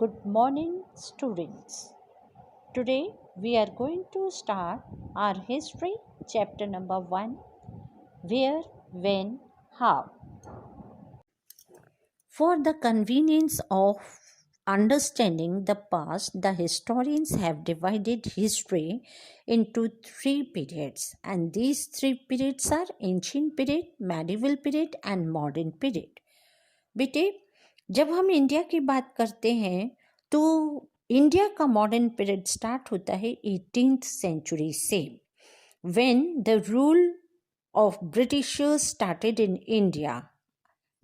Good morning, students. Today we are going to start our history chapter number 1, where, when, how. For the convenience of understanding the past, the historians have divided history into three periods, and these three periods are ancient period, medieval period, and modern period. बेटे, जब हम India की बात करते हैं तो India का modern period start होता है 18th सेंचुरी से, when the rule of Britishers started in India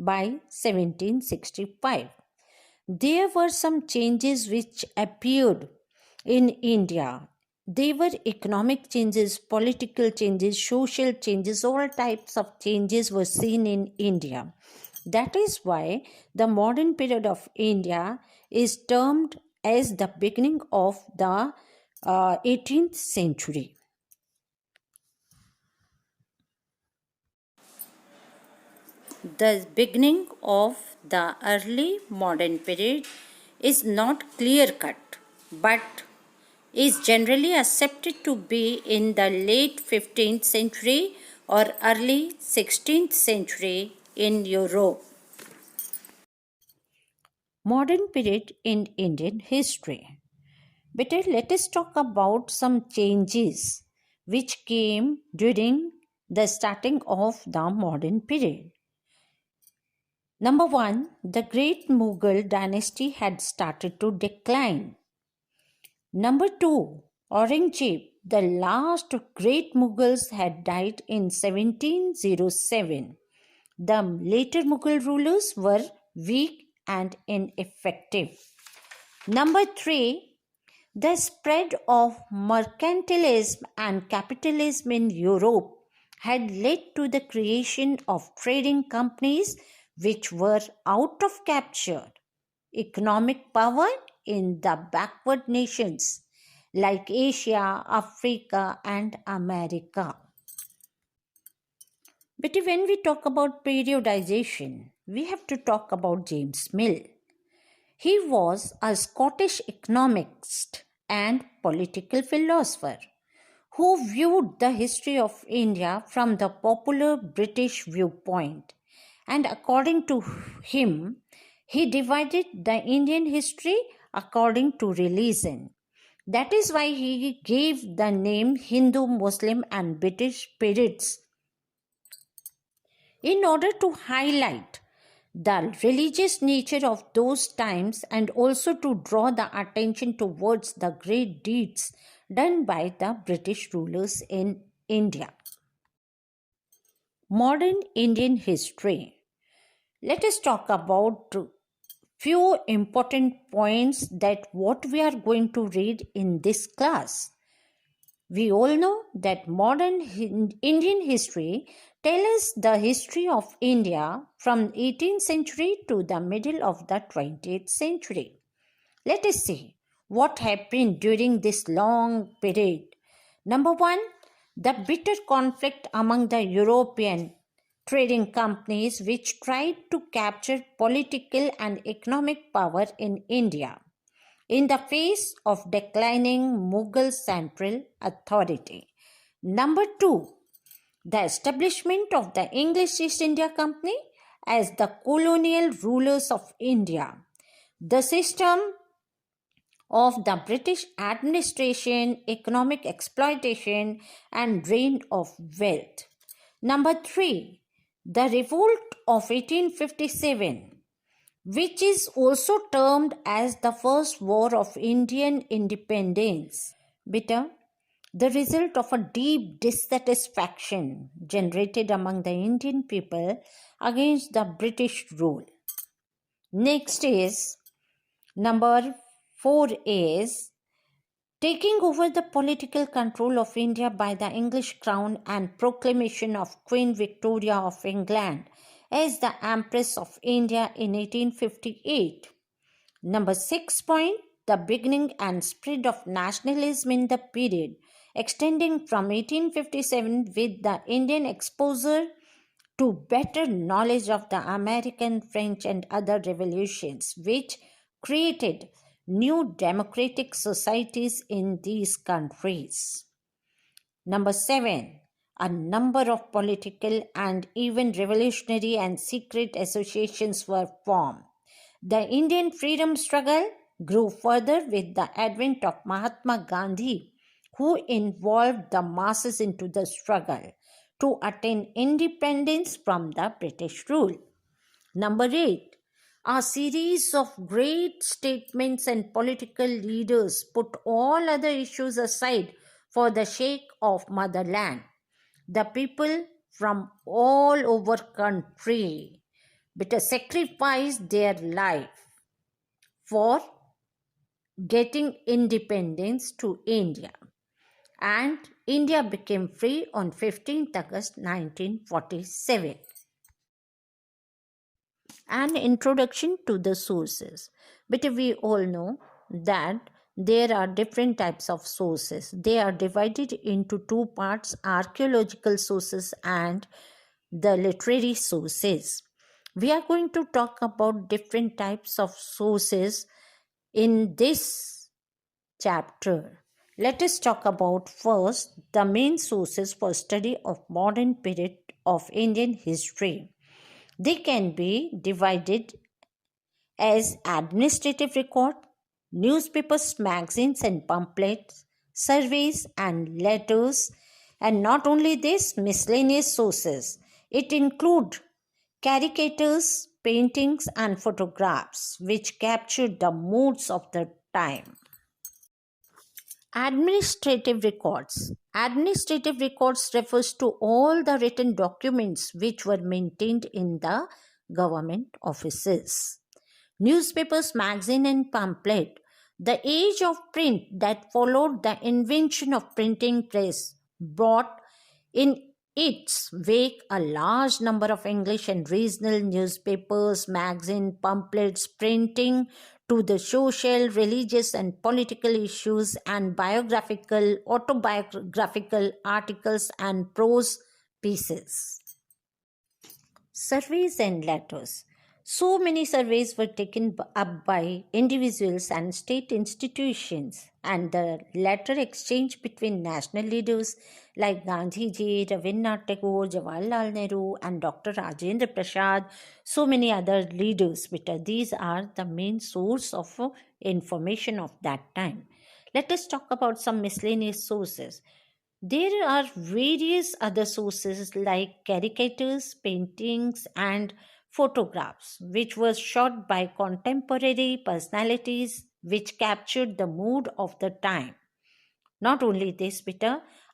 by 1765. There were some changes which appeared in India. They were economic changes, political changes, social changes, all types of changes were seen in India. That is why the modern period of India is termed as the beginning of the 18th century. The beginning of the early modern period is not clear-cut, but is generally accepted to be in the late 15th century or early 16th century in Europe. Modern period in Indian history. Better, let us talk about some changes which came during the starting of the modern period. Number 1, the great Mughal dynasty had started to decline. Number 2, Aurangzeb, the last great Mughals, had died in 1707. The later Mughal rulers were weak and ineffective. Number 3, the spread of mercantilism and capitalism in Europe had led to the creation of trading companies which were out of capture economic power in the backward nations like Asia, Africa, and America. But when we talk about periodization, we have to talk about James Mill. He was a Scottish economist and political philosopher who viewed the history of India from the popular British viewpoint. And according to him, he divided the Indian history according to religion. That is why he gave the name Hindu, Muslim, and British periods, in order to highlight the religious nature of those times and also to draw the attention towards the great deeds done by the British rulers in India. Modern Indian history. Let us talk about few important points that what we are going to read in this class. We all know that modern Indian history tells us the history of India from 18th century to the middle of the 20th century. Let us see what happened during this long period. Number 1, the bitter conflict among the European trading companies which tried to capture political and economic power in India in the face of declining Mughal central authority. Number 2, the establishment of the English East India Company as the colonial rulers of India. The system of the British administration, economic exploitation, and drain of wealth. Number 3, the revolt of 1857, which is also termed as the first war of Indian independence. Bitter, the result of a deep dissatisfaction generated among the Indian people against the British rule. Next is number 4 is taking over the political control of India by the English crown and proclamation of Queen Victoria of England as the Empress of India in 1858. Number 6 point, the beginning and spread of nationalism in the period extending from 1857 with the Indian exposure to better knowledge of the American, French, and other revolutions which created new democratic societies in these countries. Number 7, a number of political and even revolutionary and secret associations were formed. The Indian freedom struggle grew further with the advent of Mahatma Gandhi, who involved the masses into the struggle to attain independence from the British rule. Number 8, a series of great statements and political leaders put all other issues aside for the sake of motherland. The people from all over country better sacrifice their life for getting independence to India. And India became free on 15th August 1947. An introduction to the sources. But we all know that there are different types of sources. They are divided into two parts: archaeological sources and the literary sources. We are going to talk about different types of sources in this chapter. Let us talk about first the main sources for study of modern period of Indian history. They can be divided as administrative record, newspapers, magazines and pamphlets, surveys and letters, and not only this, miscellaneous sources. It include caricatures, paintings and photographs which capture the moods of the time. Administrative records. Administrative records refers to all the written documents which were maintained in the government offices. Newspapers, magazine and pamphlet. The age of print that followed the invention of printing press brought in its wake a large number of English and regional newspapers, magazine, pamphlets, printing to the social, religious and political issues, and biographical, autobiographical articles and prose pieces. Surveys and letters. So many surveys were taken up by individuals and state institutions, and the letter exchange between national leaders like Gandhiji, Rabindranath Tagore, Jawaharlal Nehru, and Dr. Rajendra Prasad, so many other leaders. These are the main source of information of that time. Let us talk about some miscellaneous sources. There are various other sources like caricatures, paintings, and photographs, which were shot by contemporary personalities which captured the mood of the time. Not only this, but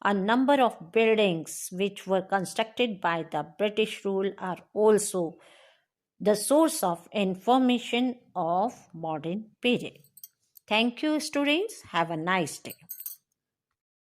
a number of buildings which were constructed by the British rule are also the source of information of modern period. Thank you, students. Have a nice day.